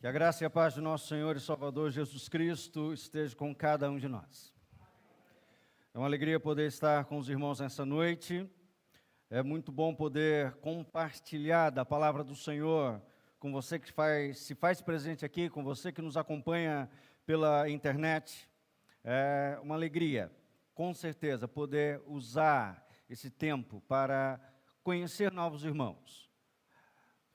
Que a graça e a paz do nosso Senhor e Salvador Jesus Cristo esteja com cada um de nós. É uma alegria poder estar com os irmãos nessa noite. É muito bom poder compartilhar da palavra do Senhor com você que se faz presente aqui, com você que nos acompanha pela internet. É uma alegria, com certeza, poder usar esse tempo para conhecer novos irmãos.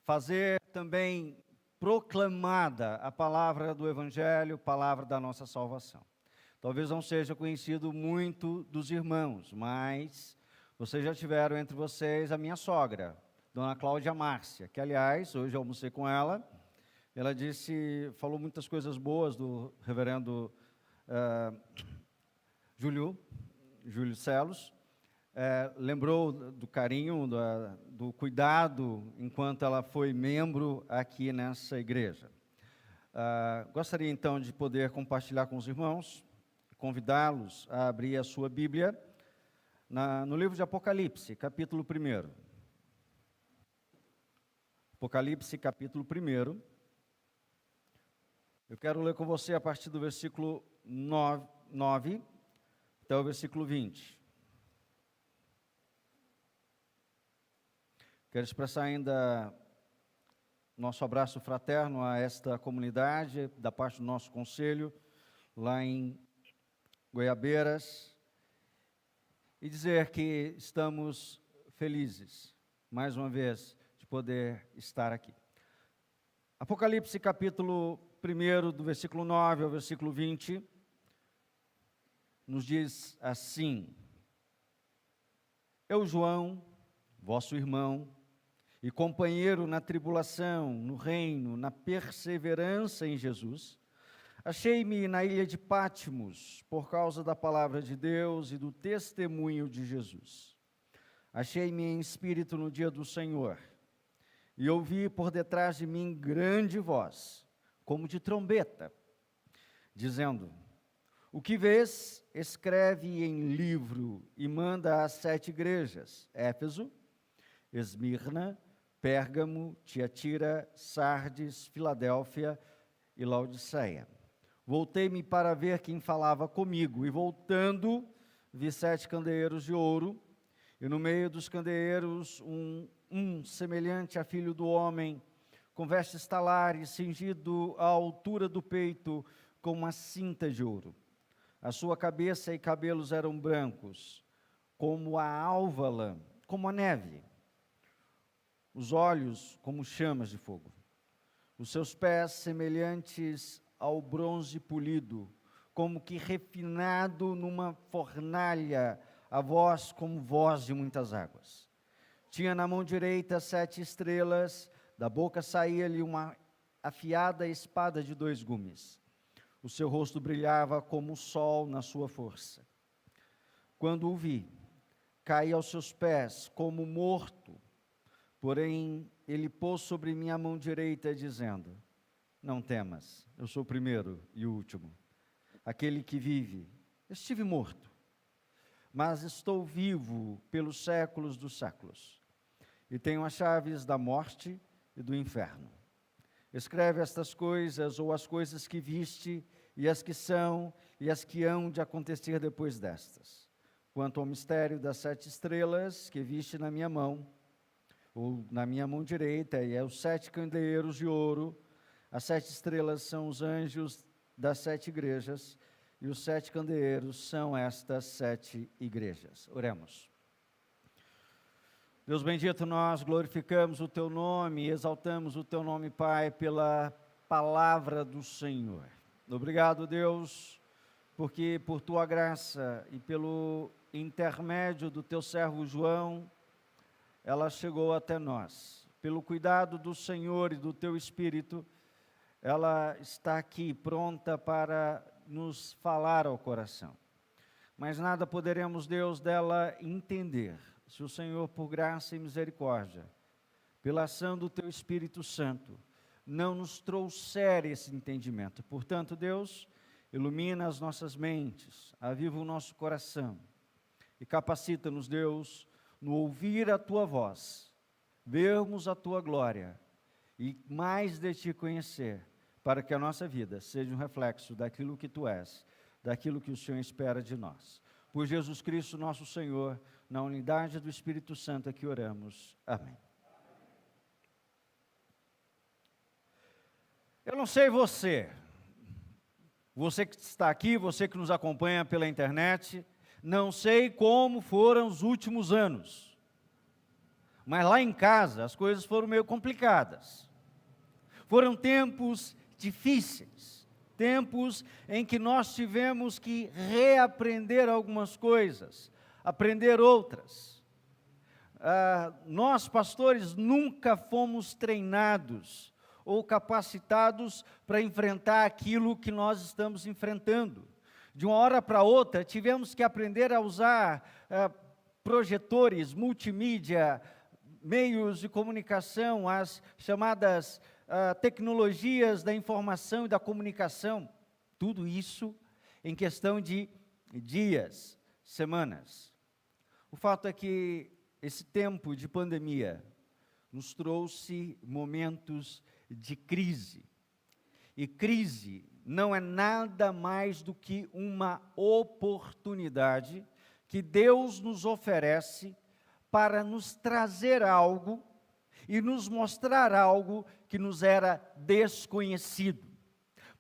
Fazer também proclamada a palavra do Evangelho, palavra da nossa salvação. Talvez não seja conhecido muito dos irmãos, mas vocês já tiveram entre vocês a minha sogra, Dona Cláudia Márcia, que, aliás, hoje eu almocei com ela. Ela falou muitas coisas boas do reverendo Júlio Celos. Lembrou do carinho, do cuidado, enquanto ela foi membro aqui nessa igreja. Gostaria, então, de poder compartilhar com os irmãos, convidá-los a abrir a sua Bíblia no livro de Apocalipse, capítulo 1. Apocalipse, capítulo 1. Eu quero ler com você a partir do versículo 9 até o versículo 20. Quero expressar ainda nosso abraço fraterno a esta comunidade, da parte do nosso conselho, lá em Goiabeiras, e dizer que estamos felizes, mais uma vez, de poder estar aqui. Apocalipse, capítulo 1, do versículo 9 ao versículo 20, nos diz assim: Eu, João, vosso irmão, e companheiro na tribulação, no reino, na perseverança em Jesus, achei-me na ilha de Patmos, por causa da palavra de Deus e do testemunho de Jesus. Achei-me em espírito no dia do Senhor, e ouvi por detrás de mim grande voz, como de trombeta, dizendo: O que vês, escreve em livro e manda às 7 igrejas: Éfeso, Esmirna, Pérgamo, Tiatira, Sardes, Filadélfia e Laodiceia. Voltei-me para ver quem falava comigo, e voltando, vi 7 candeeiros de ouro, e no meio dos candeeiros um semelhante a filho do homem, com vestes talares, cingido à altura do peito, com uma cinta de ouro. A sua cabeça e cabelos eram brancos, como a álvala, como a neve. Os olhos como chamas de fogo, os seus pés semelhantes ao bronze polido, como que refinado numa fornalha, a voz como voz de muitas águas. Tinha na mão direita 7 estrelas, da boca saía-lhe uma afiada espada de 2 gumes. O seu rosto brilhava como o sol na sua força. Quando o vi, caí aos seus pés como morto. Porém, ele pôs sobre mim a mão direita, dizendo: Não temas, eu sou o primeiro e o último, aquele que vive. Estive morto, mas estou vivo pelos séculos dos séculos, e tenho as chaves da morte e do inferno. Escreve estas coisas, ou as coisas que viste, e as que são, e as que hão de acontecer depois destas. Quanto ao mistério das 7 estrelas que viste na minha mão, ou na minha mão direita, e os 7 candeeiros de ouro. As 7 estrelas são os anjos das 7 igrejas, e os 7 candeeiros são estas 7 igrejas. Oremos. Deus bendito, nós glorificamos o Teu nome e exaltamos o Teu nome, Pai, pela palavra do Senhor. Obrigado, Deus, porque por Tua graça e pelo intermédio do Teu servo João, ela chegou até nós. Pelo cuidado do Senhor e do Teu Espírito, ela está aqui pronta para nos falar ao coração. Mas nada poderemos, Deus, dela entender, se o Senhor, por graça e misericórdia, pela ação do Teu Espírito Santo, não nos trouxer esse entendimento. Portanto, Deus, ilumina as nossas mentes, aviva o nosso coração e capacita-nos, Deus, no ouvir a Tua voz, vermos a Tua glória e mais de Ti conhecer, para que a nossa vida seja um reflexo daquilo que Tu és, daquilo que o Senhor espera de nós. Por Jesus Cristo, nosso Senhor, na unidade do Espírito Santo é que oramos. Amém. Eu não sei você que está aqui, você que nos acompanha pela internet, não sei como foram os últimos anos, mas lá em casa as coisas foram meio complicadas. Foram tempos difíceis, tempos em que nós tivemos que reaprender algumas coisas, aprender outras. Nós, pastores, nunca fomos treinados ou capacitados para enfrentar aquilo que nós estamos enfrentando. De uma hora para outra, tivemos que aprender a usar projetores, multimídia, meios de comunicação, as chamadas tecnologias da informação e da comunicação. Tudo isso em questão de dias, semanas. O fato é que esse tempo de pandemia nos trouxe momentos de crise. E crise não é nada mais do que uma oportunidade que Deus nos oferece para nos trazer algo e nos mostrar algo que nos era desconhecido,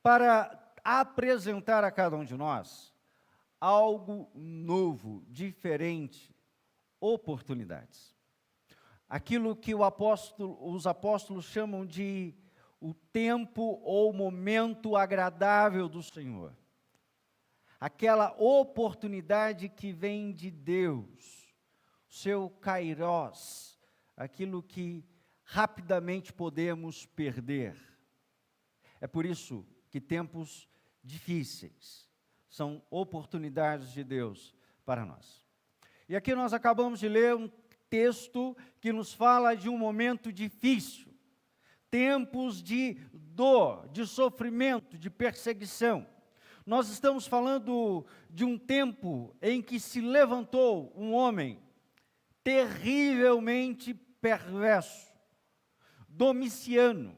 para apresentar a cada um de nós algo novo, diferente, oportunidades. Aquilo que os apóstolos chamam de o tempo ou momento agradável do Senhor. Aquela oportunidade que vem de Deus, o seu kairós, aquilo que rapidamente podemos perder. É por isso que tempos difíceis são oportunidades de Deus para nós. E aqui nós acabamos de ler um texto que nos fala de um momento difícil, tempos de dor, de sofrimento, de perseguição. Nós estamos falando de um tempo em que se levantou um homem terrivelmente perverso, Domiciano,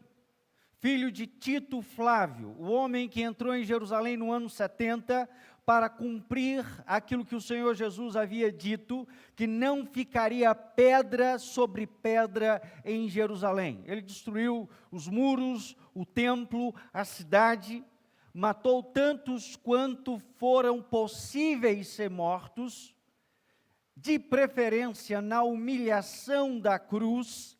filho de Tito Flávio, o homem que entrou em Jerusalém no ano 70 para cumprir aquilo que o Senhor Jesus havia dito, que não ficaria pedra sobre pedra em Jerusalém. Ele destruiu os muros, o templo, a cidade, matou tantos quanto foram possíveis ser mortos, de preferência na humilhação da cruz,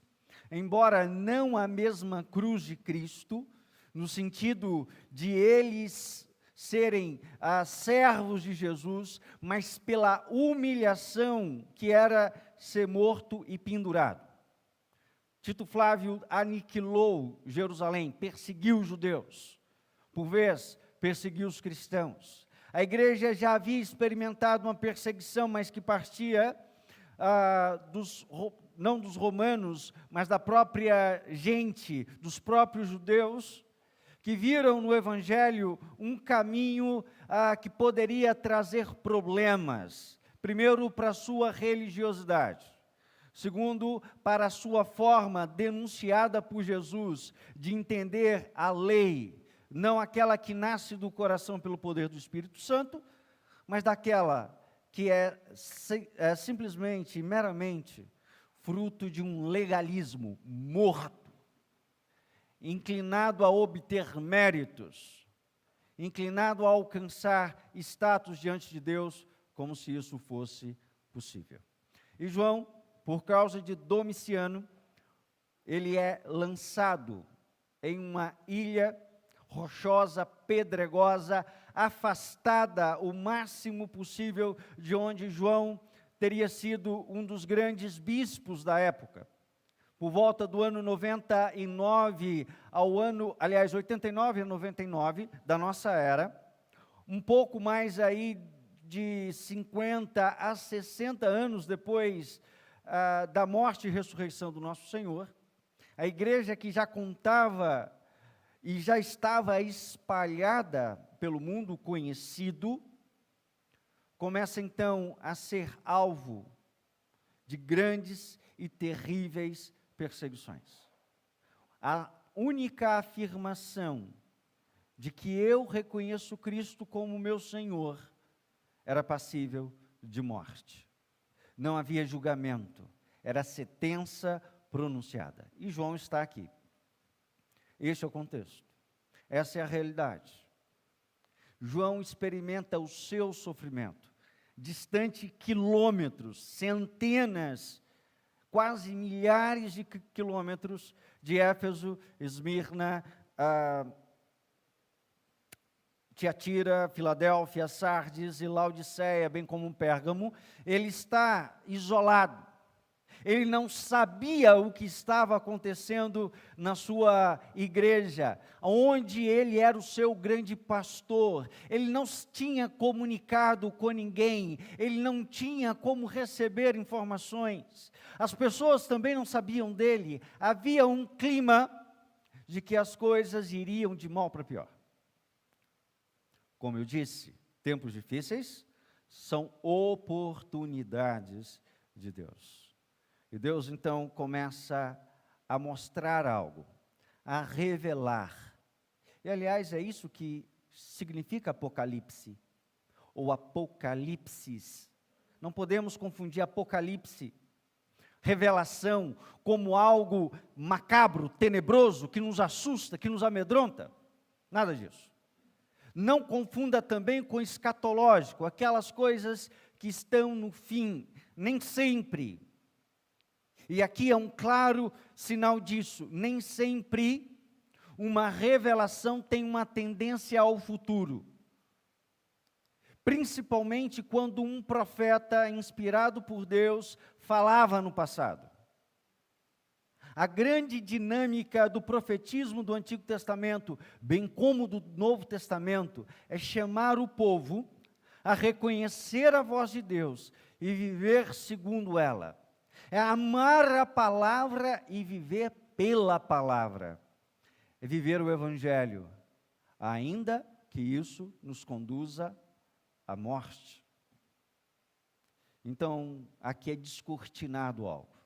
embora não a mesma cruz de Cristo, no sentido de eles serem servos de Jesus, mas pela humilhação que era ser morto e pendurado. Tito Flávio aniquilou Jerusalém, perseguiu os judeus, por vez perseguiu os cristãos. A igreja já havia experimentado uma perseguição, mas que partia não dos romanos, mas da própria gente, dos próprios judeus, que viram no Evangelho um caminho que poderia trazer problemas. Primeiro, para a sua religiosidade. Segundo, para a sua forma denunciada por Jesus de entender a lei, não aquela que nasce do coração pelo poder do Espírito Santo, mas daquela que é simplesmente, meramente, fruto de um legalismo morto, inclinado a obter méritos, inclinado a alcançar status diante de Deus, como se isso fosse possível. E João, por causa de Domiciano, ele é lançado em uma ilha rochosa, pedregosa, afastada o máximo possível de onde João teria sido um dos grandes bispos da época. Por volta do ano 99 89 a 99 da nossa era, um pouco mais aí de 50 a 60 anos depois da morte e ressurreição do nosso Senhor, a igreja que já contava e já estava espalhada pelo mundo conhecido, começa então a ser alvo de grandes e terríveis perseguições. A única afirmação de que eu reconheço Cristo como meu Senhor, era passível de morte. Não havia julgamento, era sentença pronunciada. E João está aqui. Este é o contexto. Essa é a realidade. João experimenta o seu sofrimento, distante quilômetros, centenas, quase milhares de quilômetros de Éfeso, Esmirna, Tiatira, Filadélfia, Sardes e Laodiceia, bem como Pérgamo. Ele está isolado. Ele não sabia o que estava acontecendo na sua igreja, onde ele era o seu grande pastor. Ele não tinha comunicado com ninguém, ele não tinha como receber informações. As pessoas também não sabiam dele. Havia um clima de que as coisas iriam de mal para pior. Como eu disse, tempos difíceis são oportunidades de Deus. E Deus, então, começa a mostrar algo, a revelar. E, aliás, é isso que significa Apocalipse, ou Apocalipsis. Não podemos confundir Apocalipse, revelação, como algo macabro, tenebroso, que nos assusta, que nos amedronta. Nada disso. Não confunda também com escatológico, aquelas coisas que estão no fim, nem sempre. E aqui é um claro sinal disso. Nem sempre uma revelação tem uma tendência ao futuro. Principalmente quando um profeta inspirado por Deus falava no passado. A grande dinâmica do profetismo do Antigo Testamento, bem como do Novo Testamento, é chamar o povo a reconhecer a voz de Deus e viver segundo ela. É amar a palavra e viver pela palavra. É viver o Evangelho, ainda que isso nos conduza à morte. Então, aqui é descortinado algo.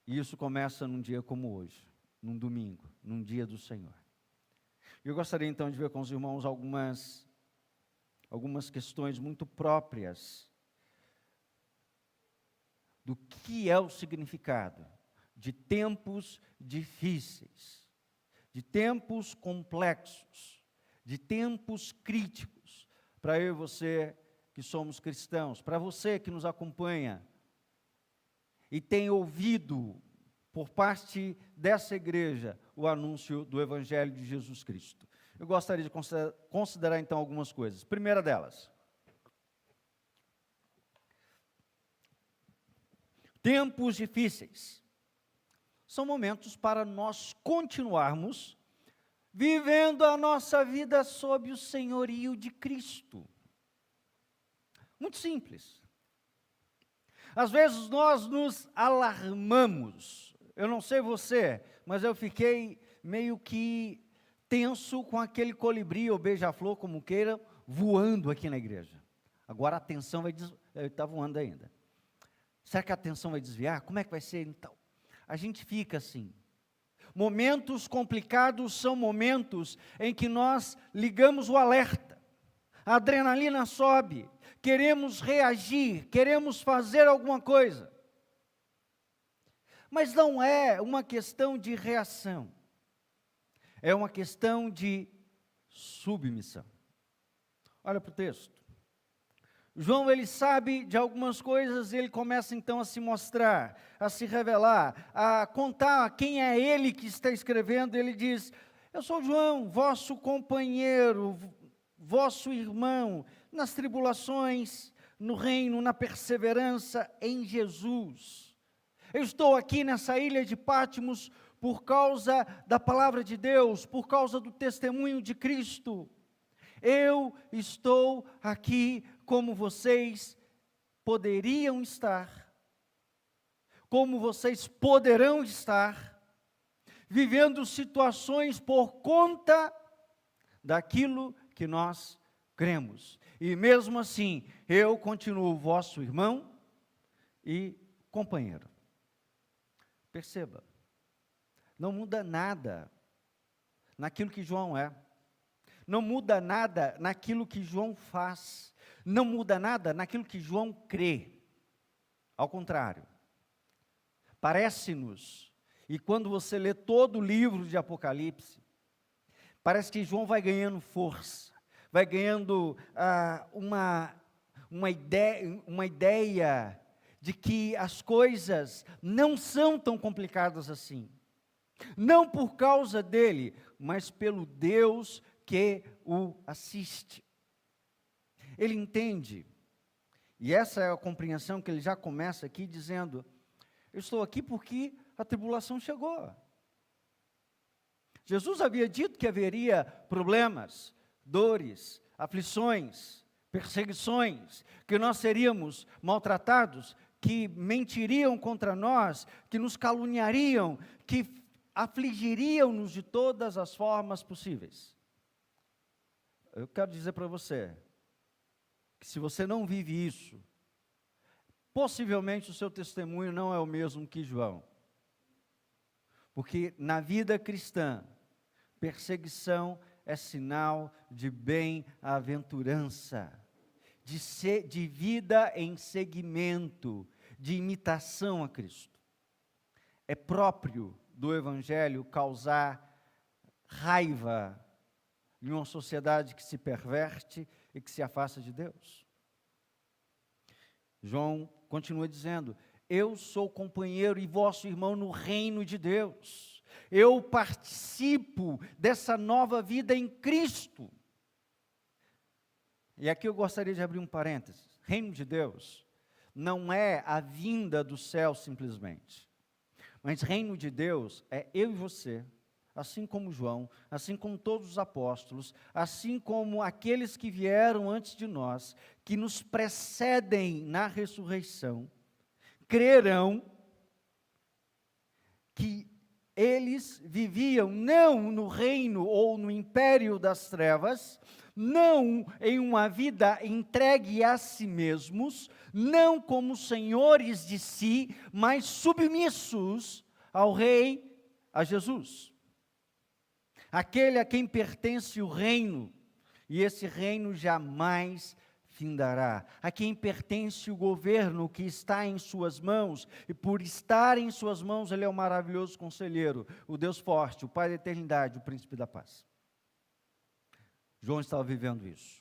E isso começa num dia como hoje, num domingo, num dia do Senhor. Eu gostaria então de ver com os irmãos algumas questões muito próprias do que é o significado de tempos difíceis, de tempos complexos, de tempos críticos, para eu e você que somos cristãos, para você que nos acompanha e tem ouvido por parte dessa igreja o anúncio do Evangelho de Jesus Cristo. Eu gostaria de considerar então algumas coisas. Primeira delas, tempos difíceis são momentos para nós continuarmos vivendo a nossa vida sob o senhorio de Cristo. Muito simples. Às vezes nós nos alarmamos. Eu não sei você, mas eu fiquei meio que tenso com aquele colibri ou beija-flor, como queira, voando aqui na igreja. Agora a atenção está voando ainda. Será que a atenção vai desviar? Como é que vai ser então? A gente fica assim. Momentos complicados são momentos em que nós ligamos o alerta. A adrenalina sobe, queremos reagir, queremos fazer alguma coisa. Mas não é uma questão de reação. É uma questão de submissão. Olha para o texto. João, ele sabe de algumas coisas, ele começa então a se mostrar, a se revelar, a contar quem é ele que está escrevendo. Ele diz: eu sou João, vosso companheiro, vosso irmão, nas tribulações, no reino, na perseverança em Jesus. Eu estou aqui nessa ilha de Patmos por causa da palavra de Deus, por causa do testemunho de Cristo. Eu estou aqui como vocês poderiam estar, como vocês poderão estar, vivendo situações por conta daquilo que nós cremos. E mesmo assim, eu continuo vosso irmão e companheiro. Perceba, não muda nada naquilo que João é. Não muda nada naquilo que João faz. Não muda nada naquilo que João crê. Ao contrário. Parece-nos, e quando você lê todo o livro de Apocalipse, parece que João vai ganhando força, vai ganhando uma ideia de que as coisas não são tão complicadas assim. Não por causa dele, mas pelo Deus que o assiste. Ele entende, e essa é a compreensão que ele já começa aqui dizendo: eu estou aqui porque a tribulação chegou. Jesus havia dito que haveria problemas, dores, aflições, perseguições, que nós seríamos maltratados, que mentiriam contra nós, que nos caluniariam, que afligiriam-nos de todas as formas possíveis. Eu quero dizer para você, que se você não vive isso, possivelmente o seu testemunho não é o mesmo que João. Porque na vida cristã, perseguição é sinal de bem-aventurança, de vida em seguimento, de imitação a Cristo. É próprio do Evangelho causar raiva em uma sociedade que se perverte e que se afasta de Deus. João continua dizendo: eu sou companheiro e vosso irmão no reino de Deus. Eu participo dessa nova vida em Cristo. E aqui eu gostaria de abrir um parênteses. Reino de Deus não é a vinda do céu simplesmente. Mas reino de Deus é eu e você, assim como João, assim como todos os apóstolos, assim como aqueles que vieram antes de nós, que nos precedem na ressurreição, crerão que eles viviam não no reino ou no império das trevas, não em uma vida entregue a si mesmos, não como senhores de si, mas submissos ao Rei, a Jesus. Aquele a quem pertence o reino, e esse reino jamais findará. A quem pertence o governo que está em suas mãos, e por estar em suas mãos, ele é o maravilhoso conselheiro, o Deus forte, o Pai da eternidade, o príncipe da paz. João estava vivendo isso.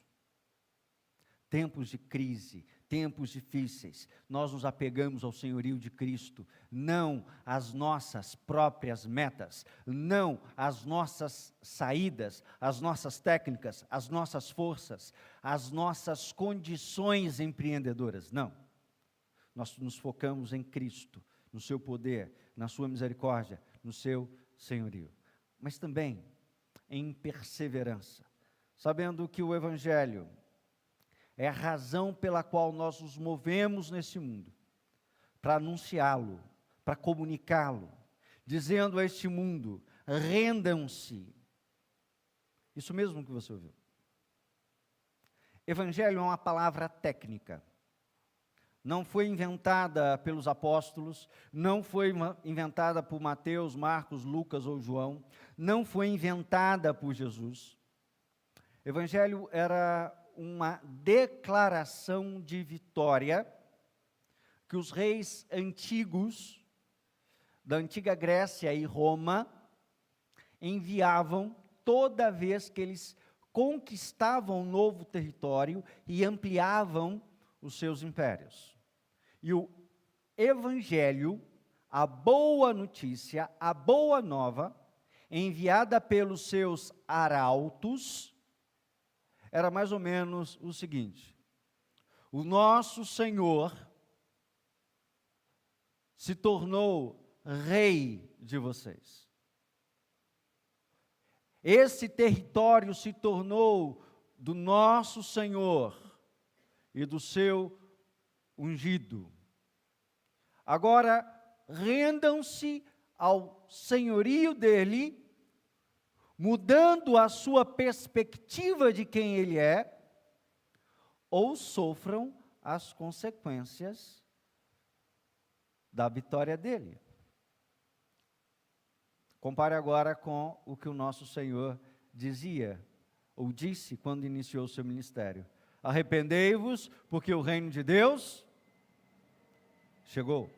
Tempos de crise, tempos difíceis, nós nos apegamos ao senhorio de Cristo, não às nossas próprias metas, não às nossas saídas, às nossas técnicas, às nossas forças, às nossas condições empreendedoras, não. Nós nos focamos em Cristo, no seu poder, na sua misericórdia, no seu senhorio. Mas também em perseverança, sabendo que o Evangelho é a razão pela qual nós nos movemos nesse mundo, para anunciá-lo, para comunicá-lo, dizendo a este mundo: rendam-se. Isso mesmo que você ouviu. Evangelho é uma palavra técnica. Não foi inventada pelos apóstolos, não foi inventada por Mateus, Marcos, Lucas ou João, não foi inventada por Jesus. Evangelho era uma declaração de vitória que os reis antigos, da antiga Grécia e Roma, enviavam toda vez que eles conquistavam um novo território e ampliavam os seus impérios. E o Evangelho, a boa notícia, a boa nova, enviada pelos seus arautos, era mais ou menos o seguinte: o nosso Senhor se tornou rei de vocês. Esse território se tornou do nosso Senhor e do seu ungido. Agora, rendam-se ao senhorio dele, mudando a sua perspectiva de quem ele é, ou sofram as consequências da vitória dele. Compare agora com o que o nosso Senhor dizia, ou disse quando iniciou o seu ministério. Arrependei-vos, porque o reino de Deus chegou.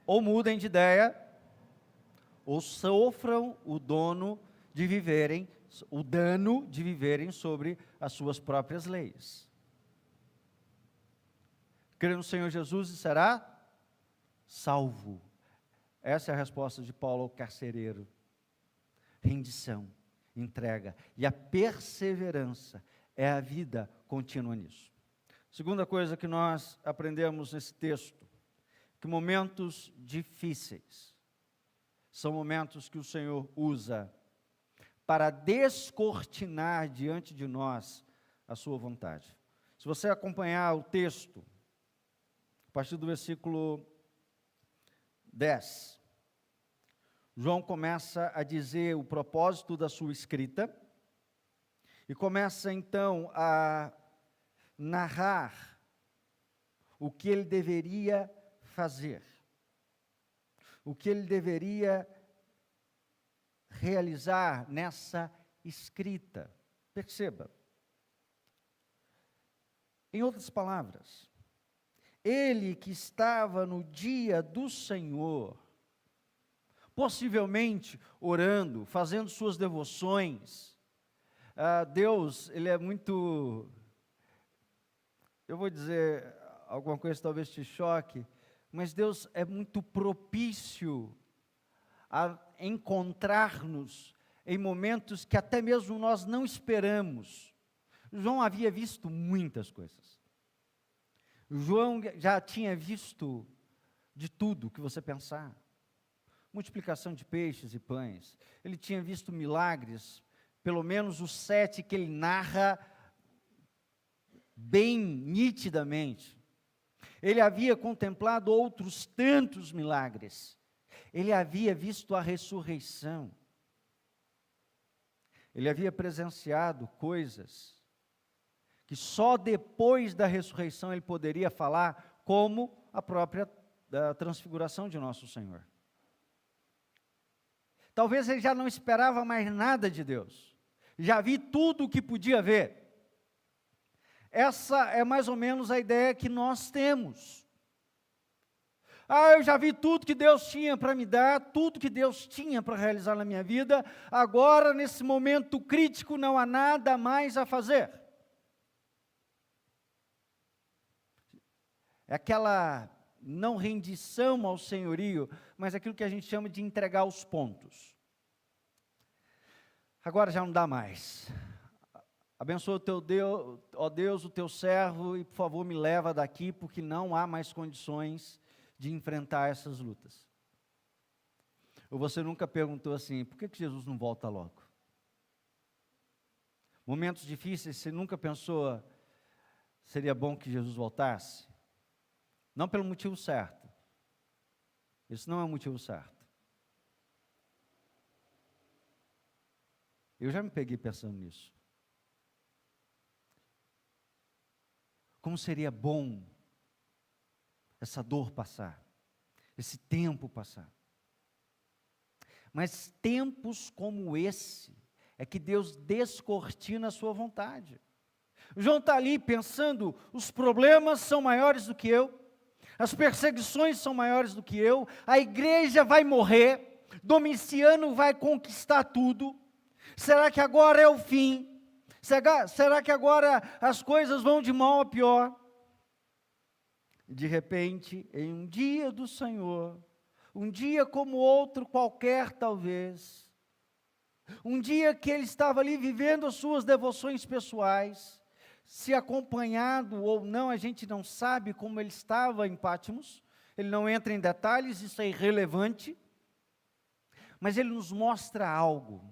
Ou mudem de ideia, ou sofram o dano de viverem sobre as suas próprias leis. Crê no Senhor Jesus e será salvo. Essa é a resposta de Paulo ao carcereiro. Rendição, entrega. E a perseverança é a vida contínua nisso. Segunda coisa que nós aprendemos nesse texto, que momentos difíceis são momentos que o Senhor usa para descortinar diante de nós a sua vontade. Se você acompanhar o texto, a partir do versículo 10, João começa a dizer o propósito da sua escrita e começa então a narrar o que ele deveria fazer, o que ele deveria realizar nessa escrita. Perceba. Em outras palavras, ele que estava no dia do Senhor, possivelmente orando, fazendo suas devoções. Deus, ele é muito, eu vou dizer alguma coisa que talvez te choque, mas Deus é muito propício a encontrar-nos em momentos que até mesmo nós não esperamos. João havia visto muitas coisas. João já tinha visto de tudo que você pensar. Multiplicação de peixes e pães. Ele tinha visto milagres, pelo menos os 7 que ele narra bem nitidamente. Ele havia contemplado outros tantos milagres. Ele havia visto a ressurreição. Ele havia presenciado coisas que só depois da ressurreição ele poderia falar, como a própria transfiguração de nosso Senhor. Talvez ele já não esperava mais nada de Deus. Já vi tudo o que podia ver. Essa é mais ou menos a ideia que nós temos. Eu já vi tudo que Deus tinha para me dar, tudo que Deus tinha para realizar na minha vida. Agora, nesse momento crítico, não há nada mais a fazer. É aquela não rendição ao senhorio, mas aquilo que a gente chama de entregar os pontos. Agora já não dá mais. Abençoa o teu Deus, ó Deus, o teu servo, e por favor me leva daqui, porque não há mais condições de enfrentar essas lutas. Ou você nunca perguntou assim, por que Jesus não volta logo? Momentos difíceis, você nunca pensou, seria bom que Jesus voltasse? Não pelo motivo certo. Isso não é o motivo certo. Eu já me peguei pensando nisso. Como seria bom essa dor passar, esse tempo passar. Mas tempos como esse, é que Deus descortina a sua vontade. João está ali pensando, os problemas são maiores do que eu, as perseguições são maiores do que eu, a igreja vai morrer, Domiciano vai conquistar tudo, será que agora é o fim? Será que agora as coisas vão de mal a pior? De repente, em um dia do Senhor, um dia como outro qualquer talvez, um dia que ele estava ali vivendo as suas devoções pessoais, se acompanhado ou não, a gente não sabe como ele estava em Pátimos, ele não entra em detalhes, isso é irrelevante, mas ele nos mostra algo.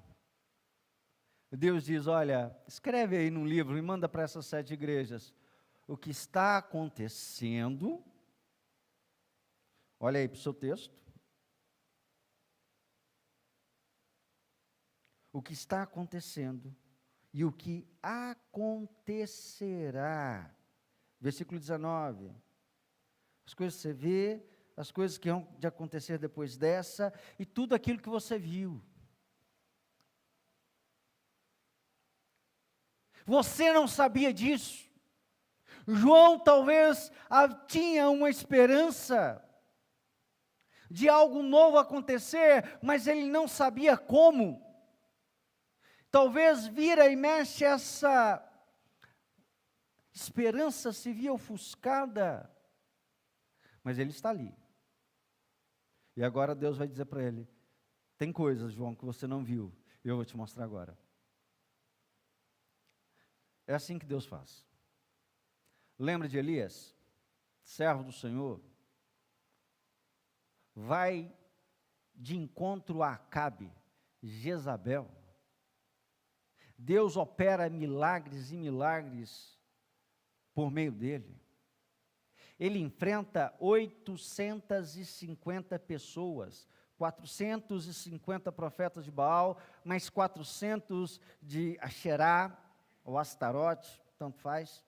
Deus diz, olha, escreve aí num livro e manda para essas 7 igrejas, o que está acontecendo, olha aí para o seu texto, o que está acontecendo e o que acontecerá. Versículo 19, as coisas que você vê, as coisas que vão de acontecer depois dessa, e tudo aquilo que você viu. Você não sabia disso. João talvez tinha uma esperança de algo novo acontecer, mas ele não sabia como. Talvez vira e mexe essa esperança se via ofuscada, mas ele está ali. E agora Deus vai dizer para ele: tem coisas, João, que você não viu, e eu vou te mostrar agora. É assim que Deus faz. Lembra de Elias, servo do Senhor? Vai de encontro a Acabe, Jezabel. Deus opera milagres e milagres por meio dele. Ele enfrenta 850 pessoas, 450 profetas de Baal, mais 400 de Asherá, ou Astarote, tanto faz.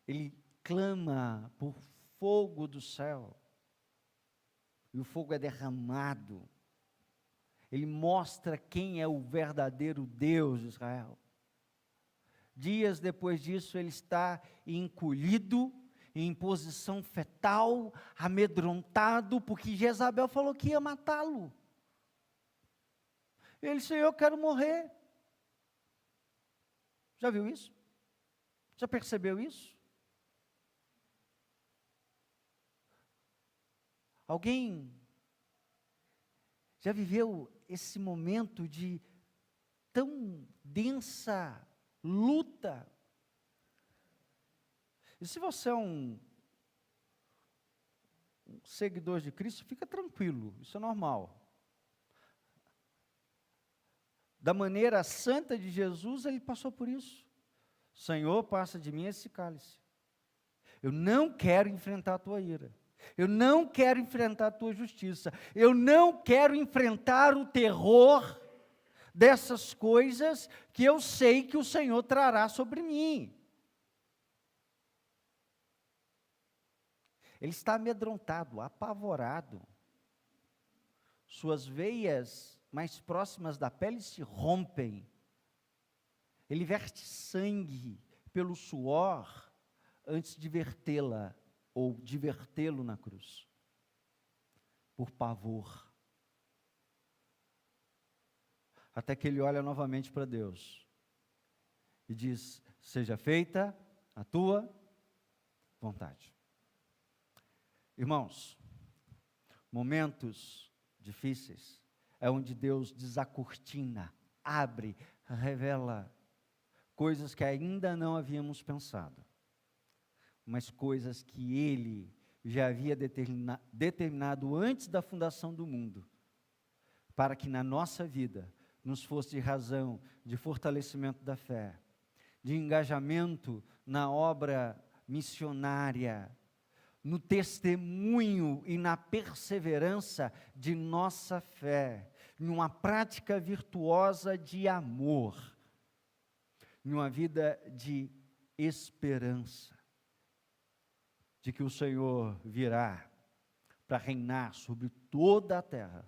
Ele clama por fogo do céu, e o fogo é derramado. Ele mostra quem é o verdadeiro Deus de Israel. Dias depois disso, ele está encolhido, em posição fetal, amedrontado, porque Jezabel falou que ia matá-lo. Ele disse: eu quero morrer. Já viu isso? Já percebeu isso? Alguém já viveu esse momento de tão densa luta? E se você é um seguidor de Cristo, fica tranquilo, isso é normal. Da maneira santa de Jesus, ele passou por isso. Senhor, passa de mim esse cálice. Eu não quero enfrentar a tua ira. Eu não quero enfrentar a tua justiça. Eu não quero enfrentar o terror dessas coisas que eu sei que o Senhor trará sobre mim. Ele está amedrontado, apavorado. Suas veias mais próximas da pele se rompem. Ele verte sangue pelo suor antes de vertê-la ou de vertê-lo na cruz, por pavor. Até que ele olha novamente para Deus e diz: seja feita a tua vontade. Irmãos, momentos difíceis é onde Deus desacortina, abre, revela coisas que ainda não havíamos pensado, mas coisas que Ele já havia determinado antes da fundação do mundo, para que na nossa vida nos fosse razão de fortalecimento da fé, de engajamento na obra missionária, no testemunho e na perseverança de nossa fé, numa prática virtuosa de amor, numa vida de esperança, de que o Senhor virá para reinar sobre toda a terra,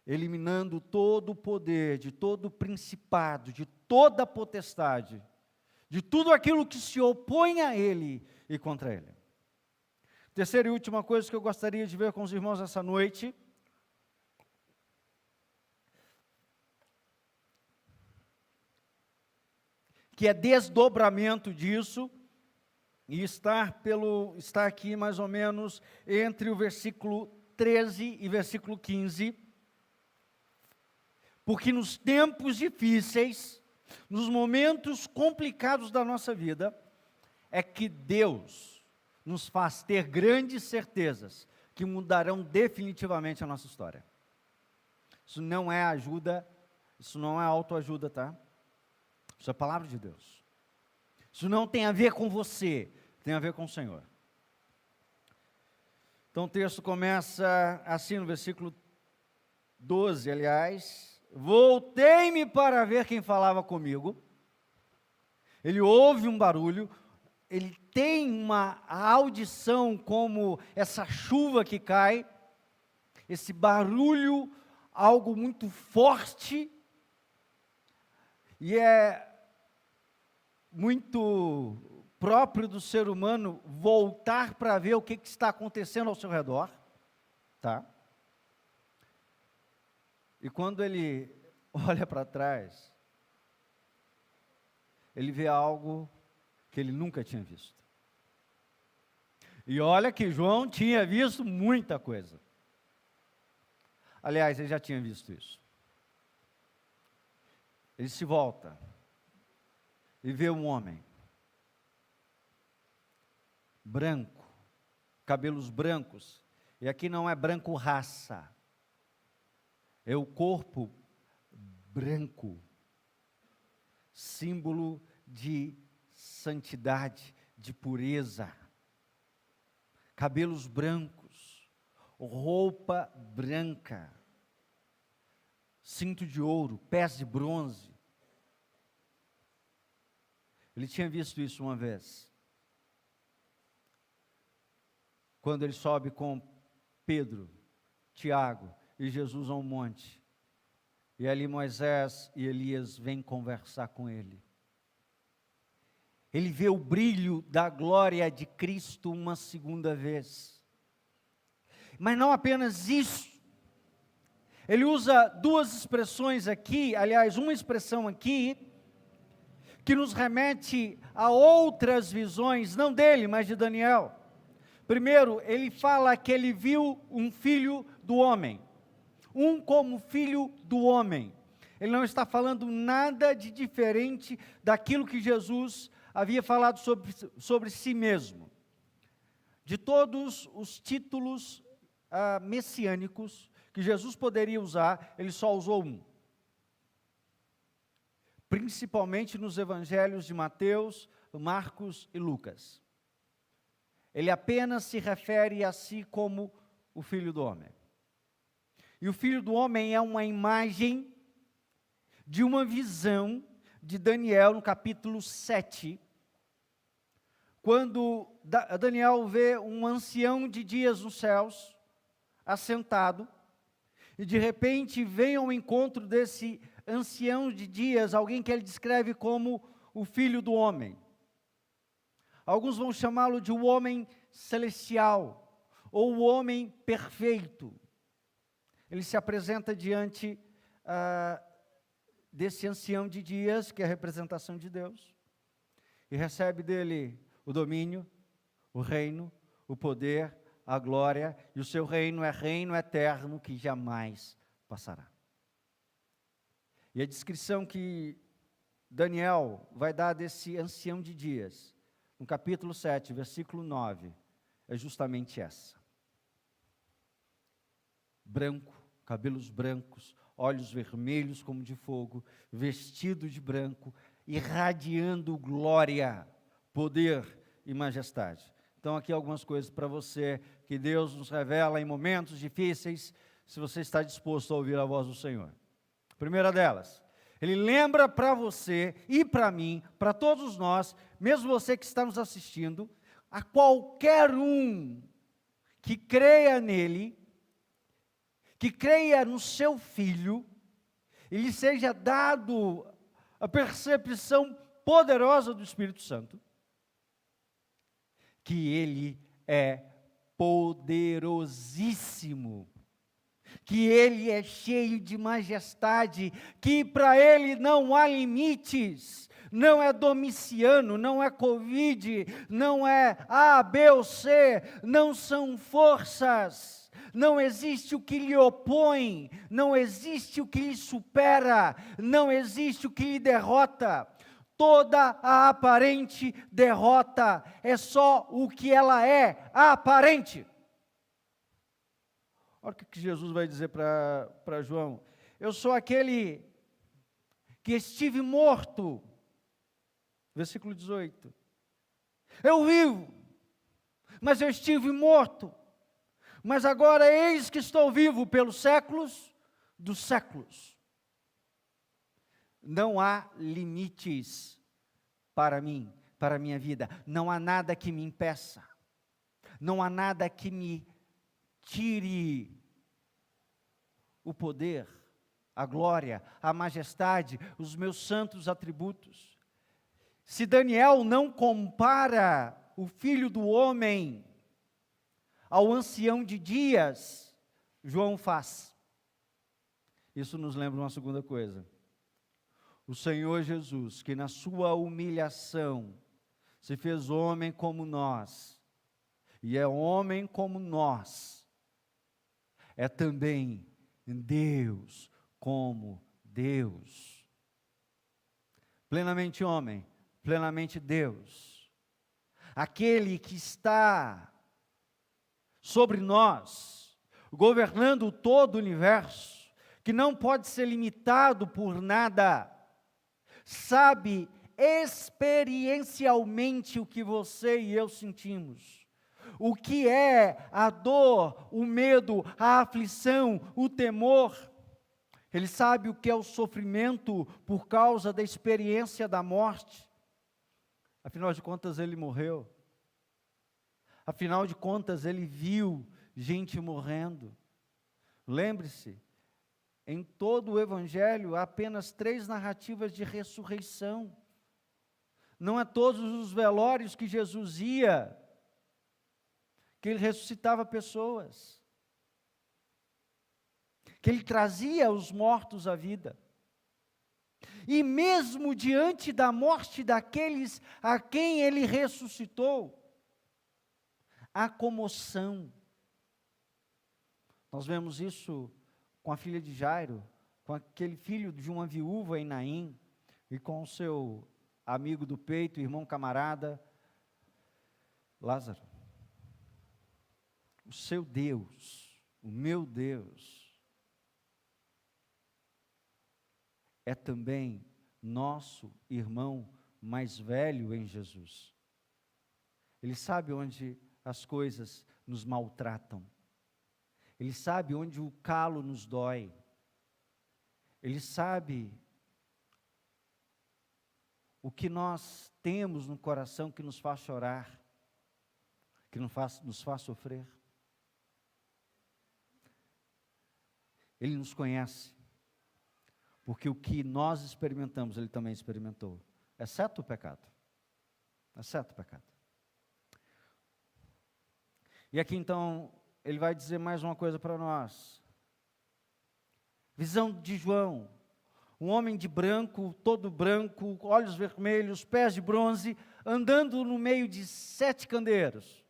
eliminando todo o poder, de todo o principado, de toda a potestade, de tudo aquilo que se opõe a Ele e contra Ele. Terceira e última coisa que eu gostaria de ver com os irmãos essa noite, que é desdobramento disso, e está aqui mais ou menos entre o versículo 13 e versículo 15, porque nos tempos difíceis, nos momentos complicados da nossa vida, é que Deus nos faz ter grandes certezas que mudarão definitivamente a nossa história. Isso não é ajuda, isso não é autoajuda, tá? Isso é a palavra de Deus. Isso não tem a ver com você, tem a ver com o Senhor. Então o texto começa assim no versículo 12, aliás: voltei-me para ver quem falava comigo. Ele ouve um barulho, ele tem uma audição como essa chuva que cai, esse barulho, algo muito forte, e é muito próprio do ser humano voltar para ver o que está acontecendo ao seu redor, tá? E quando ele olha para trás, ele vê algo que ele nunca tinha visto. E olha que João tinha visto muita coisa. Aliás, ele já tinha visto isso. Ele se volta e vê um homem branco, cabelos brancos, e aqui não é branco raça, é o corpo branco, símbolo de santidade, de pureza, cabelos brancos, roupa branca, cinto de ouro, pés de bronze. Ele tinha visto isso uma vez, quando ele sobe com Pedro, Tiago e Jesus a um monte, e ali Moisés e Elias vêm conversar com ele. Ele vê o brilho da glória de Cristo uma segunda vez. Mas não apenas isso. Ele usa duas expressões aqui, aliás, uma expressão aqui, que nos remete a outras visões, não dele, mas de Daniel. Primeiro, ele fala que ele viu um filho do homem. Um como filho do homem. Ele não está falando nada de diferente daquilo que Jesus havia falado sobre si mesmo. De todos os títulos messiânicos que Jesus poderia usar, ele só usou um. Principalmente nos evangelhos de Mateus, Marcos e Lucas. Ele apenas se refere a si como o Filho do Homem. E o Filho do Homem é uma imagem de uma visão de Daniel no capítulo 7, quando Daniel vê um ancião de dias nos céus, assentado, e de repente vem ao encontro desse ancião de dias, alguém que ele descreve como o Filho do Homem. Alguns vão chamá-lo de o homem celestial, ou o homem perfeito. Ele se apresenta diante desse ancião de dias, que é a representação de Deus, e recebe dele o domínio, o reino, o poder, a glória, e o seu reino é reino eterno que jamais passará. E a descrição que Daniel vai dar desse ancião de dias, no capítulo 7, versículo 9, é justamente essa. Branco, cabelos brancos, olhos vermelhos como de fogo, vestido de branco, irradiando glória, poder e majestade. Então aqui algumas coisas para você, que Deus nos revela em momentos difíceis, se você está disposto a ouvir a voz do Senhor. Primeira delas, Ele lembra para você e para mim, para todos nós, mesmo você que está nos assistindo, a qualquer um que creia nele, que creia no seu Filho, e lhe seja dado a percepção poderosa do Espírito Santo, que ele é poderosíssimo, que ele é cheio de majestade, que para ele não há limites, não é Domiciano, não é Covid, não é A, B ou C, não são forças, não existe o que lhe opõe, não existe o que lhe supera, não existe o que lhe derrota. Toda a aparente derrota é só o que ela é, aparente. Olha o que Jesus vai dizer para João. Eu sou aquele que estive morto. Versículo 18. Eu vivo, mas eu estive morto. Mas agora eis que estou vivo pelos séculos dos séculos. Não há limites para mim, para a minha vida. Não há nada que me impeça. Não há nada que me tire o poder, a glória, a majestade, os meus santos atributos. Se Daniel não compara o Filho do Homem ao ancião de dias, João faz. Isso nos lembra uma segunda coisa. O Senhor Jesus, que na sua humilhação se fez homem como nós, e é homem como nós, é também Deus como Deus. Plenamente homem, plenamente Deus. Aquele que está sobre nós, governando todo o universo, que não pode ser limitado por nada, sabe experiencialmente o que você e eu sentimos. O que é a dor, o medo, a aflição, o temor. Ele sabe o que é o sofrimento por causa da experiência da morte. Afinal de contas, ele morreu. Afinal de contas, ele viu gente morrendo. Lembre-se, em todo o Evangelho, há apenas 3 narrativas de ressurreição. Não é todos os velórios que Jesus ia, que ele ressuscitava pessoas, que ele trazia os mortos à vida. E mesmo diante da morte daqueles a quem ele ressuscitou, há comoção. Nós vemos isso com a filha de Jairo, com aquele filho de uma viúva em Naim, e com o seu amigo do peito, irmão camarada, Lázaro. O seu Deus, o meu Deus, é também nosso irmão mais velho em Jesus. Ele sabe onde as coisas nos maltratam. Ele sabe onde o calo nos dói. Ele sabe o que nós temos no coração que nos faz chorar, que nos faz sofrer. Ele nos conhece, porque o que nós experimentamos, ele também experimentou, exceto o pecado. Exceto o pecado. E aqui então, ele vai dizer mais uma coisa para nós. Visão de João, um homem de branco, todo branco, olhos vermelhos, pés de bronze, andando no meio de 7 candeeiros,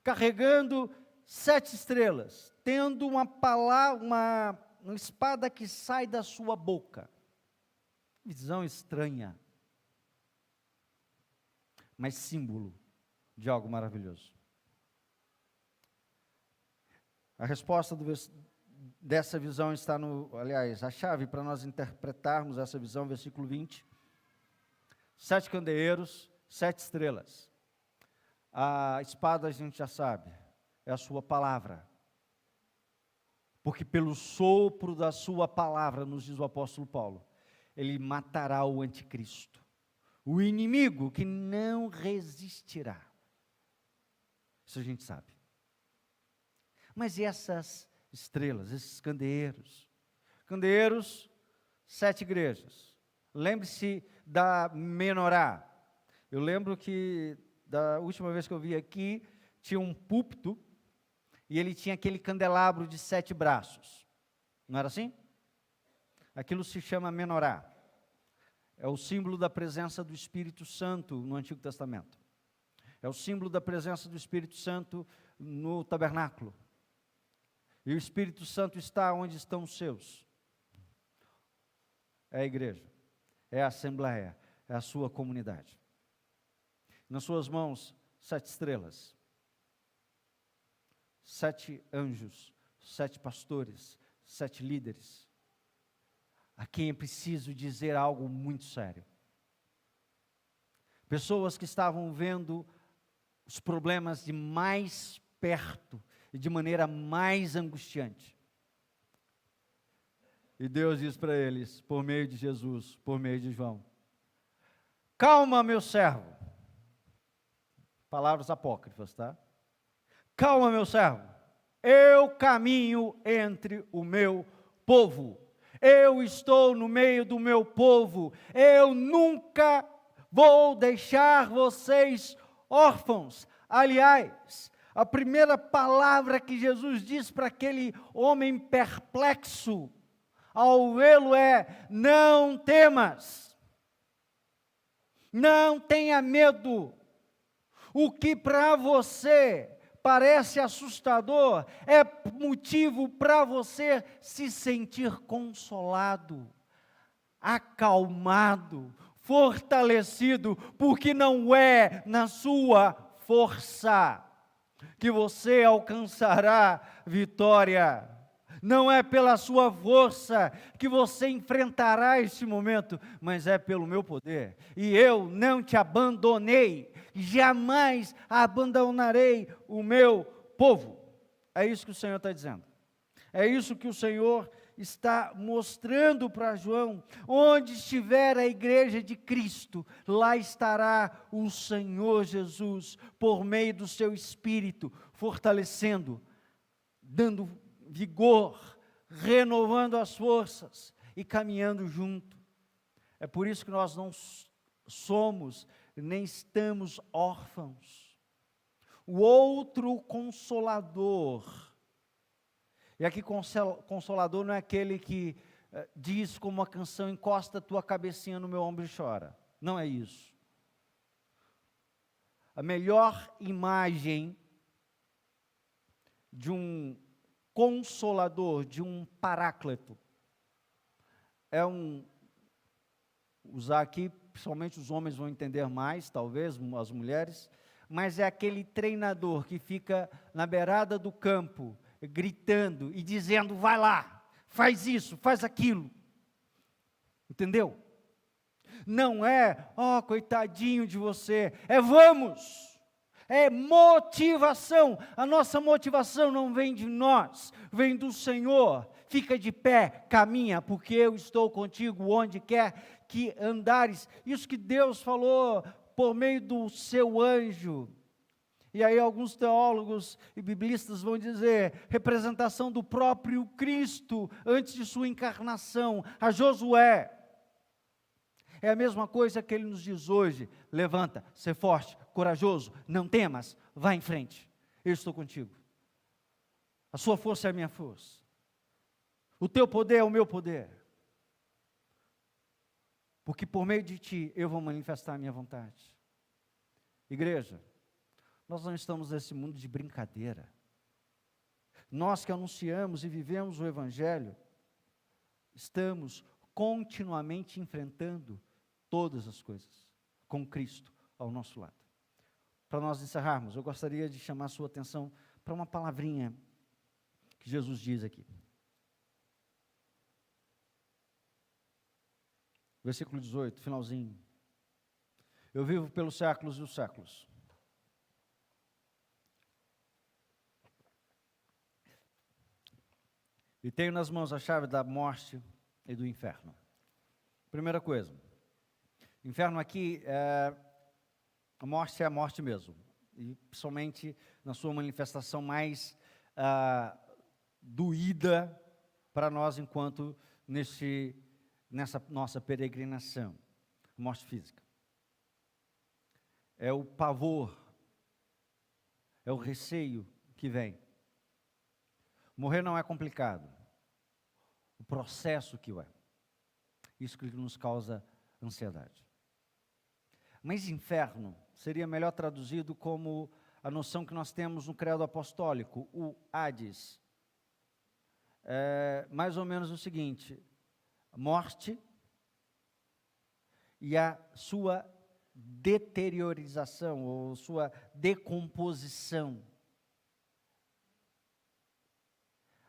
carregando 7 estrelas, tendo uma espada que sai da sua boca. Visão estranha, mas símbolo de algo maravilhoso. A resposta dessa visão está aliás, a chave para nós interpretarmos essa visão, versículo 20. 7 candeeiros, 7 estrelas. A espada a gente já sabe, é a sua palavra. Porque pelo sopro da sua palavra, nos diz o apóstolo Paulo, ele matará o anticristo, o inimigo que não resistirá. Isso a gente sabe. Mas e essas estrelas, esses candeeiros? Candeeiros, 7 igrejas. Lembre-se da menorá. Eu lembro que da última vez que eu vi aqui, tinha um púlpito, e ele tinha aquele candelabro de 7 braços. Não era assim? Aquilo se chama menorá. É o símbolo da presença do Espírito Santo no Antigo Testamento. É o símbolo da presença do Espírito Santo no tabernáculo. E o Espírito Santo está onde estão os seus. É a igreja, é a assembleia, é a sua comunidade. Nas suas mãos, 7 estrelas. 7 anjos, 7 pastores, 7 líderes, a quem é preciso dizer algo muito sério. Pessoas que estavam vendo os problemas de mais perto e de maneira mais angustiante. E Deus diz para eles, por meio de Jesus, por meio de João: calma, meu servo, palavras apócrifas, tá? Calma, meu servo, eu caminho entre o meu povo, eu estou no meio do meu povo, eu nunca vou deixar vocês órfãos. Aliás, a primeira palavra que Jesus diz para aquele homem perplexo, ao vê-lo é: não temas, não tenha medo. O que para você parece assustador é motivo para você se sentir consolado, acalmado, fortalecido, porque não é na sua força que você alcançará vitória. Não é pela sua força que você enfrentará este momento, mas é pelo meu poder. E eu não te abandonei, jamais abandonarei o meu povo. É isso que o Senhor está dizendo. É isso que o Senhor está mostrando para João. Onde estiver a igreja de Cristo, lá estará o Senhor Jesus, por meio do seu Espírito, fortalecendo, dando vigor, renovando as forças e caminhando junto. É por isso que nós não somos, nem estamos órfãos. O outro Consolador, e aqui Consolador não é aquele que diz como a canção: encosta a tua cabecinha no meu ombro e chora. Não é isso. A melhor imagem de um Consolador, de um Paráclito, usar aqui, principalmente os homens vão entender mais, talvez, as mulheres, mas é aquele treinador que fica na beirada do campo, gritando e dizendo: vai lá, faz isso, faz aquilo. Entendeu? Não é, coitadinho de você, é vamos. É motivação. A nossa motivação não vem de nós, vem do Senhor. Fica de pé, caminha, porque eu estou contigo onde quer que andares. Isso que Deus falou por meio do seu anjo. E aí alguns teólogos e biblistas vão dizer, representação do próprio Cristo, antes de sua encarnação, a Josué. É a mesma coisa que ele nos diz hoje: levanta, ser forte, corajoso, não temas, vá em frente, eu estou contigo. A sua força é a minha força, o teu poder é o meu poder, porque por meio de ti eu vou manifestar a minha vontade. Igreja, nós não estamos nesse mundo de brincadeira. Nós que anunciamos e vivemos o Evangelho, estamos continuamente enfrentando todas as coisas, com Cristo ao nosso lado. Para nós encerrarmos, eu gostaria de chamar a sua atenção para uma palavrinha que Jesus diz aqui. Versículo 18, finalzinho. Eu vivo pelos séculos e os séculos. E tenho nas mãos a chave da morte e do inferno. Primeira coisa, inferno aqui, a morte é a morte mesmo, e principalmente na sua manifestação mais doída para nós enquanto nessa nossa peregrinação, morte física. É o pavor, é o receio que vem. Morrer não é complicado, o processo que é. Isso que nos causa ansiedade. Mas inferno seria melhor traduzido como a noção que nós temos no credo apostólico, o Hades. É mais ou menos o seguinte: a morte e a sua deteriorização, ou sua decomposição.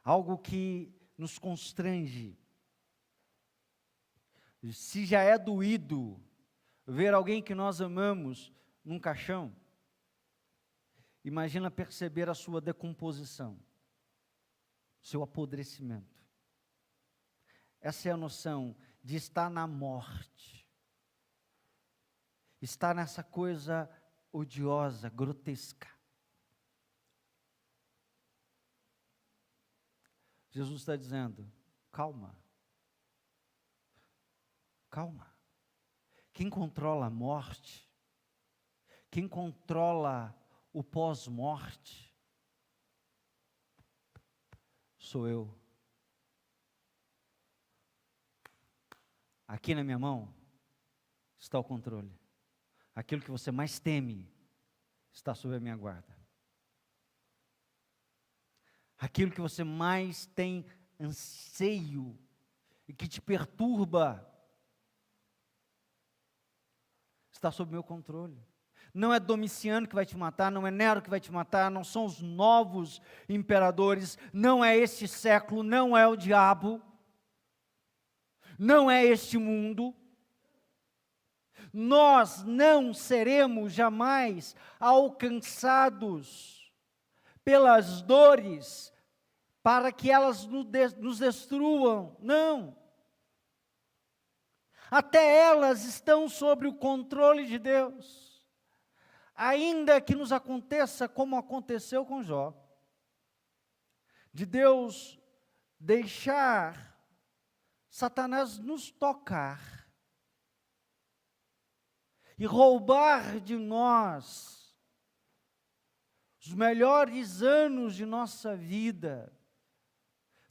Algo que nos constrange. Se já é doído ver alguém que nós amamos num caixão, imagina perceber a sua decomposição, seu apodrecimento. Essa é a noção de estar na morte, estar nessa coisa odiosa, grotesca. Jesus está dizendo, calma. Calma. Quem controla a morte, quem controla o pós-morte, sou eu. Aqui na minha mão está o controle. Aquilo que você mais teme está sob a minha guarda. Aquilo que você mais tem anseio e que te perturba está sob meu controle. Não é Domiciano que vai te matar, não é Nero que vai te matar, não são os novos imperadores, não é este século, não é o diabo, não é este mundo. Nós não seremos jamais alcançados pelas dores para que elas nos destruam. Não. Até elas estão sob o controle de Deus. Ainda que nos aconteça como aconteceu com Jó, de Deus deixar Satanás nos tocar e roubar de nós os melhores anos de nossa vida,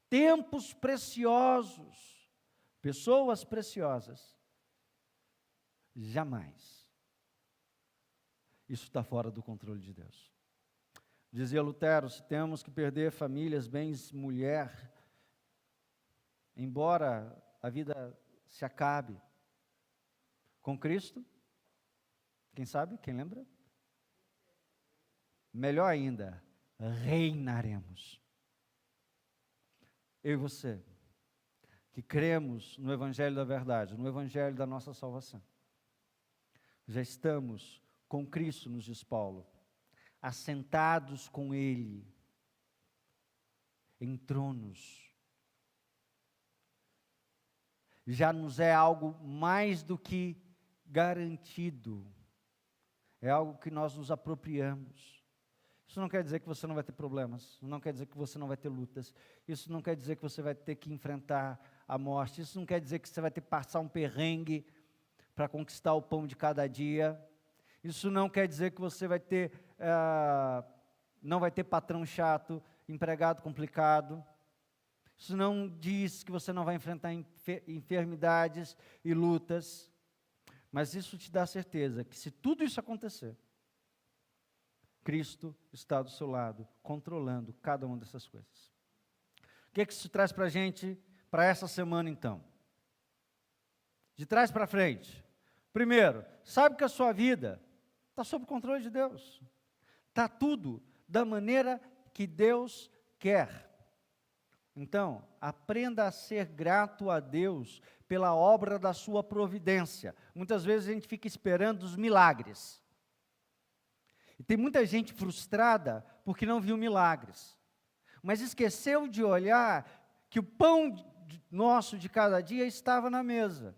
tempos preciosos, pessoas preciosas, jamais. Isso está fora do controle de Deus. Dizia Lutero, se temos que perder famílias, bens, mulher, embora a vida se acabe, com Cristo, quem sabe, quem lembra? Melhor ainda, reinaremos. Eu e você, que cremos no Evangelho da verdade, no Evangelho da nossa salvação, já estamos com Cristo, nos diz Paulo, assentados com Ele, em tronos. Já nos é algo mais do que garantido, é algo que nós nos apropriamos. Isso não quer dizer que você não vai ter problemas, não quer dizer que você não vai ter lutas, isso não quer dizer que você vai ter que enfrentar a morte, isso não quer dizer que você vai ter que passar um perrengue para conquistar o pão de cada dia, isso não quer dizer que você vai ter, não vai ter patrão chato, empregado complicado, isso não diz que você não vai enfrentar enfermidades e lutas, mas isso te dá a certeza que se tudo isso acontecer, Cristo está do seu lado, controlando cada uma dessas coisas. O que isso traz para a gente, para essa semana então? De trás para frente. Primeiro, sabe que a sua vida está sob o controle de Deus. Está tudo da maneira que Deus quer. Então, aprenda a ser grato a Deus pela obra da sua providência. Muitas vezes a gente fica esperando os milagres. E tem muita gente frustrada porque não viu milagres. Mas esqueceu de olhar que o pão nosso de cada dia estava na mesa.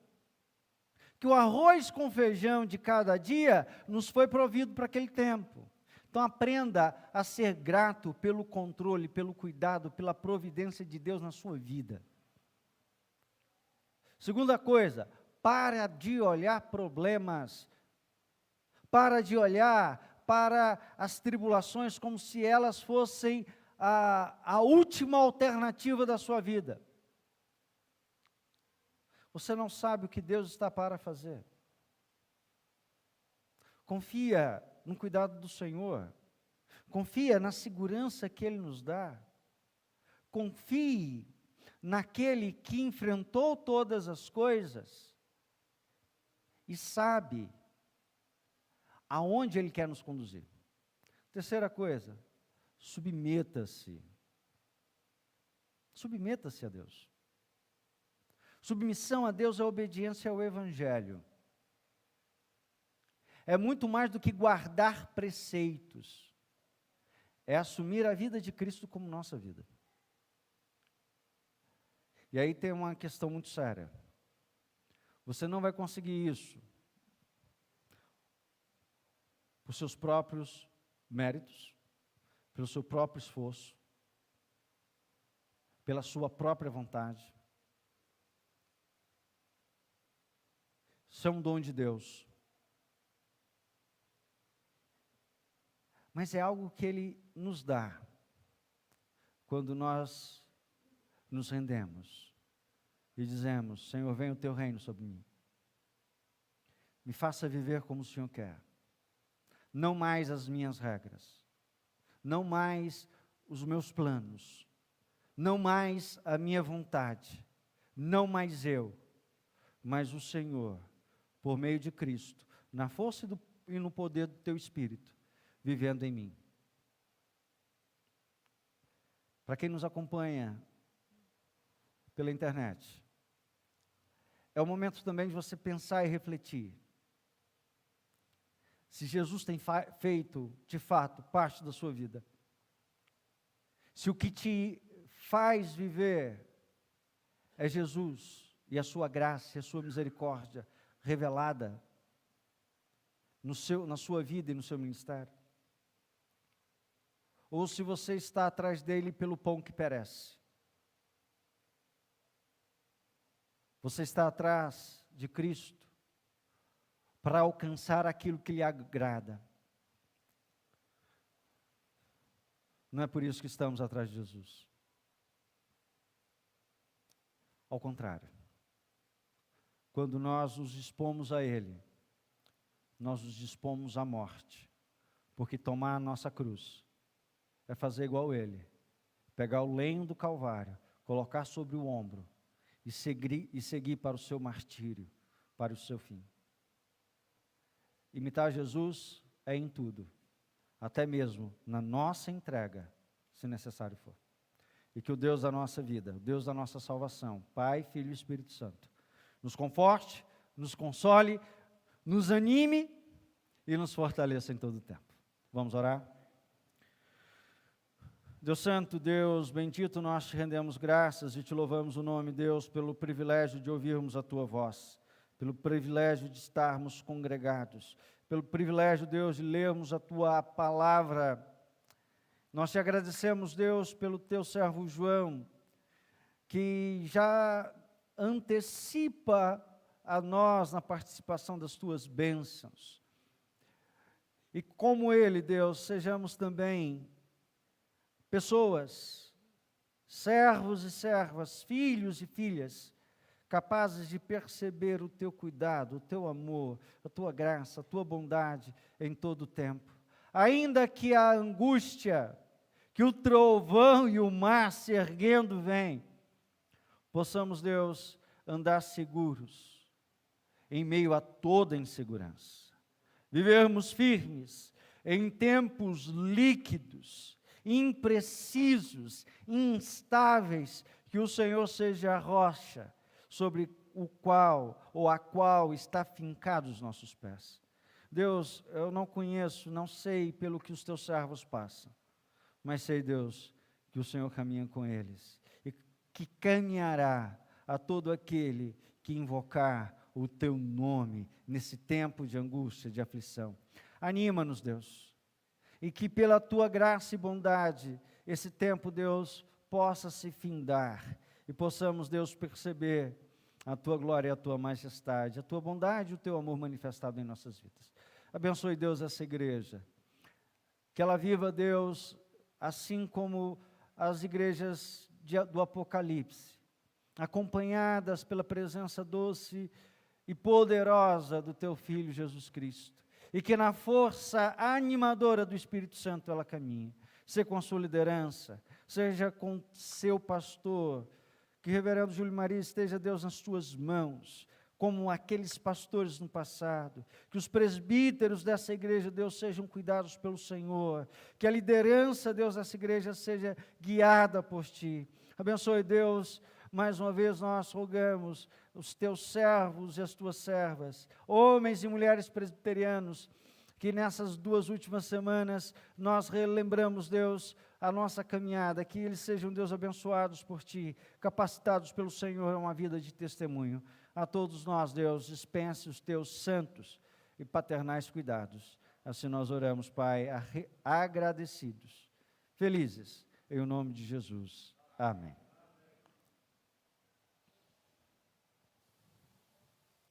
Que o arroz com feijão de cada dia nos foi provido para aquele tempo. Então aprenda a ser grato pelo controle, pelo cuidado, pela providência de Deus na sua vida. Segunda coisa, para de olhar problemas. Para de olhar para as tribulações como se elas fossem a última alternativa da sua vida. Você não sabe o que Deus está para fazer. Confia no cuidado do Senhor. Confia na segurança que Ele nos dá. Confie naquele que enfrentou todas as coisas e sabe aonde Ele quer nos conduzir. Terceira coisa, submeta-se. Submeta-se a Deus. Submissão a Deus é obediência ao Evangelho. É muito mais do que guardar preceitos. É assumir a vida de Cristo como nossa vida. E aí tem uma questão muito séria. Você não vai conseguir isso por seus próprios méritos, pelo seu próprio esforço, pela sua própria vontade. Isso é um dom de Deus. Mas é algo que Ele nos dá quando nós nos rendemos e dizemos: Senhor, venha o teu reino sobre mim. Me faça viver como o Senhor quer. Não mais as minhas regras. Não mais os meus planos. Não mais a minha vontade. Não mais eu, mas o Senhor, por meio de Cristo, na força e no poder do teu Espírito, vivendo em mim. Para quem nos acompanha pela internet, é o momento também de você pensar e refletir. Se Jesus tem feito, de fato, parte da sua vida. Se o que te faz viver é Jesus e a sua graça e a sua misericórdia revelada na sua vida e no seu ministério. Ou se você está atrás dele pelo pão que perece. Você está atrás de Cristo para alcançar aquilo que lhe agrada. Não é por isso que estamos atrás de Jesus. Ao contrário. Quando nós nos dispomos a Ele, nós nos dispomos à morte. Porque tomar a nossa cruz é fazer igual Ele. Pegar o lenho do Calvário, colocar sobre o ombro e seguir para o seu martírio, para o seu fim. Imitar Jesus é em tudo, até mesmo na nossa entrega, se necessário for. E que o Deus da nossa vida, o Deus da nossa salvação, Pai, Filho e Espírito Santo, nos conforte, nos console, nos anime e nos fortaleça em todo o tempo. Vamos orar? Deus Santo, Deus bendito, nós te rendemos graças e te louvamos o nome, Deus, pelo privilégio de ouvirmos a tua voz, pelo privilégio de estarmos congregados, pelo privilégio, Deus, de lermos a tua palavra. Nós te agradecemos, Deus, pelo teu servo João, que já antecipa a nós na participação das tuas bênçãos. E como ele, Deus, sejamos também pessoas, servos e servas, filhos e filhas, capazes de perceber o teu cuidado, o teu amor, a tua graça, a tua bondade em todo o tempo. Ainda que a angústia, que o trovão e o mar se erguendo vem, possamos, Deus, andar seguros em meio a toda insegurança. Vivermos firmes em tempos líquidos, imprecisos, instáveis, que o Senhor seja a rocha sobre o qual ou a qual está fincado os nossos pés. Deus, eu não conheço, não sei pelo que os teus servos passam, mas sei, Deus, que o Senhor caminha com eles e que caminhará a todo aquele que invocar o teu nome nesse tempo de angústia, de aflição. Anima-nos, Deus, e que pela tua graça e bondade esse tempo, Deus, possa se findar e possamos, Deus, perceber a tua glória e a tua majestade, a tua bondade e o teu amor manifestado em nossas vidas. Abençoe, Deus, essa igreja, que ela viva, Deus, assim como as igrejas do Apocalipse, acompanhadas pela presença doce e poderosa do teu Filho Jesus Cristo, e que na força animadora do Espírito Santo ela caminhe, seja com a sua liderança, seja com seu pastor, que o reverendo Júlio Maria esteja, Deus, nas tuas mãos, como aqueles pastores no passado, que os presbíteros dessa igreja, Deus, sejam cuidados pelo Senhor, que a liderança, Deus, dessa igreja seja guiada por Ti. Abençoe, Deus, mais uma vez nós rogamos os Teus servos e as Tuas servas, homens e mulheres presbiterianos, que nessas 2 últimas semanas nós relembramos, Deus, a nossa caminhada, que eles sejam, Deus, abençoados por Ti, capacitados pelo Senhor a uma vida de testemunho. A todos nós, Deus, dispense os Teus santos e paternais cuidados. Assim nós oramos, Pai, agradecidos, felizes, em nome de Jesus. Amém.